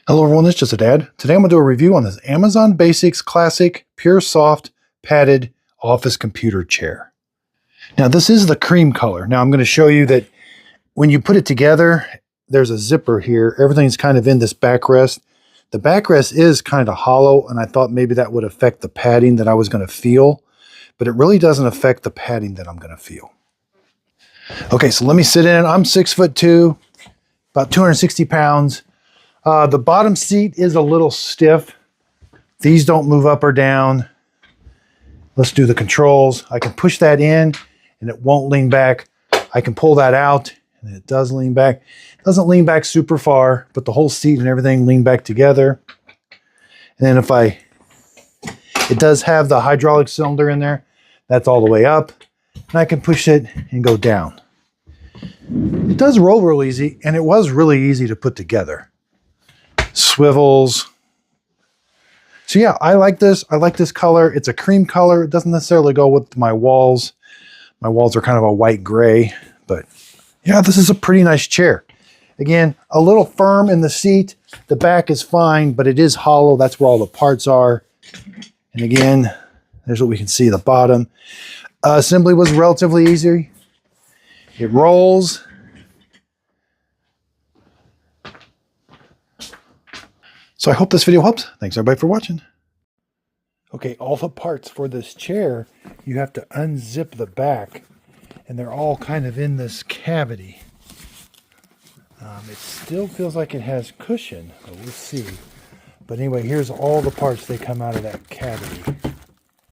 Hello everyone, this is just a dad. Today I'm going to do a review on this Amazon Basics Classic Puresoft padded office computer chair. Now this is the cream color. Now I'm going to show you that when you put it together, there's a zipper here. Everything's kind of in this backrest. The backrest is kind of hollow, and I thought maybe that would affect the padding that I was going to feel, but it really doesn't affect the padding that I'm going to feel. Okay, so let me sit in. I'm 6'2", about 260 pounds. The bottom seat is a little stiff. These don't move up or down. Let's do the controls. I can push that in and it won't lean back. I can pull that out and it does lean back. It doesn't lean back super far, but the whole seat and everything lean back together. And then it does have the hydraulic cylinder in there. That's all the way up. And I can push it and go down. It does roll real easy, and it was really easy to put together. Swivels. So yeah, I like this. I like this color. It's a cream color. It doesn't necessarily go with my walls. My walls are kind of a white gray, but yeah, this is a pretty nice chair. Again, a little firm in the seat. The back is fine, but it is hollow. That's where all the parts are. And again, there's what we can see at the bottom. Assembly was relatively easy. It rolls. So I hope this video helps. Thanks everybody for watching. Okay, all the parts for this chair, you have to unzip the back, and they're all kind of in this cavity. It still feels like it has cushion, but we'll see. But anyway, here's all the parts. They come out of that cavity.